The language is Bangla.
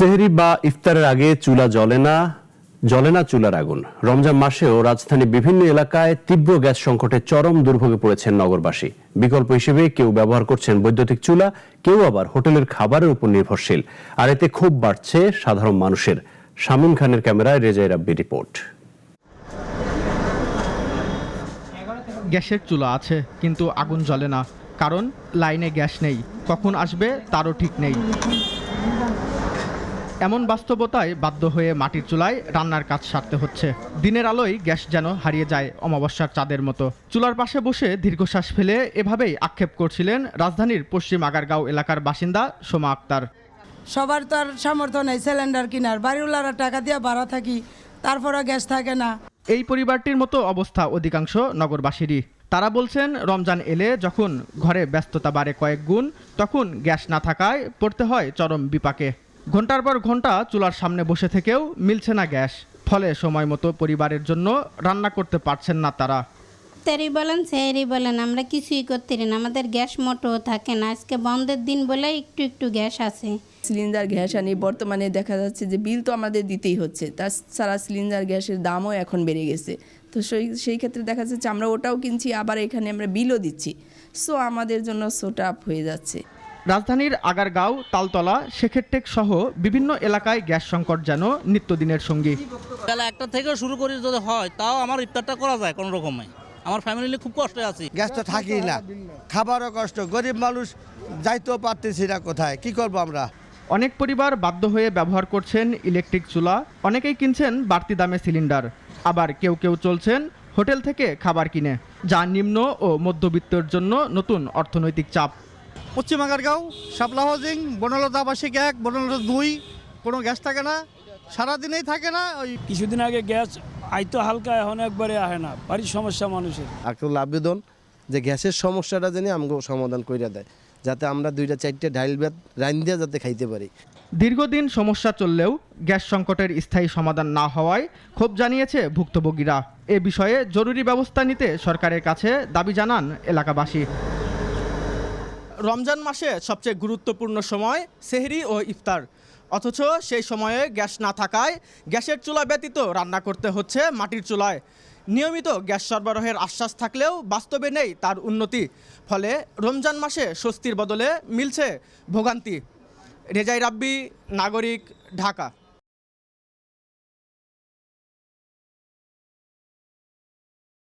সেহরি বা ইফতারের আগে চুলা জ্বলে না চুলার আগুন। রমজান মাসেও রাজধানীর বিভিন্ন এলাকায় তীব্র গ্যাস সংকটে চরম দুর্ভোগে পড়েছেন নগরবাসী। বিকল্প হিসেবে কেউ ব্যবহার করছেন বৈদ্যুতিক চুলা, কেউ আবার হোটেলের খাবারের উপর নির্ভরশীল। আর এতে ক্ষোভ বাড়ছে সাধারণ মানুষের। শামীম খানের ক্যামেরায় রেজাই রাব্বি রিপোর্ট। গ্যাসের চুলা আছে কিন্তু আগুন জ্বলে না, কারণ লাইনে গ্যাস নেই, কখন আসবে তারও ঠিক নেই। এমন বাস্তবতায় বাধ্য হয়ে মাটির চুলায় রান্নার কাজ সারতে হচ্ছে। দিনের আলোয় গ্যাস যেন হারিয়ে যায় অমাবস্যার চাঁদের মতো। চুলার পাশে বসে দীর্ঘশ্বাস ফেলে এভাবেই আক্ষেপ করছিলেন রাজধানীর পশ্চিম আগারগাঁও এলাকার বাসিন্দা সোমা আক্তার। সবার তো আর সামর্থ্য নেই সিলিন্ডার কেনার, বাড়িওয়ালারা টাকা দিয়ে ভাড়া থাকি, তারপরে গ্যাস থাকে না। এই পরিবারটির মতো অবস্থা অধিকাংশ নগরবাসীরই। তারা বলছেন, রমজান এলে যখন ঘরে ব্যস্ততা বাড়ে কয়েক গুণ, তখন গ্যাস না থাকায় পড়তে হয় চরম বিপাকে। ঘন্টার পর ঘন্টা চুলার সামনে বসে থেকেও মিলছে না গ্যাস, ফলে সময় মতো পরিবারের জন্য রান্না করতে পারছেন না তারা। ইফতারি বলেন সেহরি বলেন, আমরা কিছুই করতে পারি না, আমাদের গ্যাস মোটেও থাকে না। আজকে বন্ধের দিন বলে একটু গ্যাস আছে। সিলিন্ডার গ্যাস আনি, বর্তমানে দেখা যাচ্ছে যে বিল তো আমাদের দিতেই হচ্ছে, তাছাড়া সিলিন্ডার গ্যাসের দামও এখন বেড়ে গেছে। তো সেই ক্ষেত্রে দেখা যাচ্ছে আমরা ওটাও কিনছি, আবার এখানে আমরা বিলও দিচ্ছি। সো আমাদের জন্য সোটাপ হয়ে যাচ্ছে। রাজধানীর আগারগাঁও, তালতলা, শেখেরটেক সহ বিভিন্ন এলাকায় গ্যাস সংকট যেন নিত্যদিনের সঙ্গী। বেলা 1টা থেকে শুরু করে যদি হয়, তাও আমার ইফতারটা করা যায় কোনো রকমে। আমার ফ্যামিলি খুব কষ্টে আছি। গ্যাস তো থাকি না, খাবারও কষ্ট, গরিব মানুষ যাইতেও পারতেছি না, কোথায় কি করব আমরা। অনেক পরিবার বাধ্য হয়ে ব্যবহার করছেন ইলেকট্রিক চুলা, অনেকেই কিনছেন বাড়তি দামে সিলিন্ডার, আবার কেউ চলছেন হোটেল থেকে খাবার কিনে, যা নিম্ন ও মধ্যবিত্তের জন্য নতুন অর্থনৈতিক চাপ। পশ্চিম আগারগাঁও, শাপলা হাউজিং, বনলতা আবাসিক 1, বনলতা 2, কোনো গ্যাস থাকে না, সারাদিনেই থাকে না। ওই কিছুদিন আগে গ্যাস আইতো হালকা, এখন একবারে আহে না। বাড়ির সমস্যা মানুষের। আকুল আবেদন যে গ্যাসের সমস্যাটা জানি আমাকে সমাধান করে দেয়, যাতে আমরা 2-4টে ডাইল ভাত রান্ধিয়া যাতে খাইতে পারি। দীর্ঘদিন সমস্যা চললেও গ্যাস সংকটের স্থায়ী সমাধান না হওয়ায় ক্ষোভ জানিয়েছে ভুক্তভোগীরা। এ বিষয়ে জরুরি ব্যবস্থা নিতে সরকারের কাছে দাবি জানান এলাকাবাসী। রমজান মাসে সবচেয়ে গুরুত্বপূর্ণ সময় সেহরি ও ইফতার, অথচ সেই সময়ে গ্যাস না থাকায় গ্যাসের চুলা ব্যতীত রান্না করতে হচ্ছে মাটির চুলায়। নিয়মিত গ্যাস সরবরাহের আশ্বাস থাকলেও বাস্তবে নেই তার উন্নতি, ফলে রমজান মাসে স্বস্তির বদলে মিলছে ভোগান্তি। রেজাই রাব্বি, নাগরিক, ঢাকা।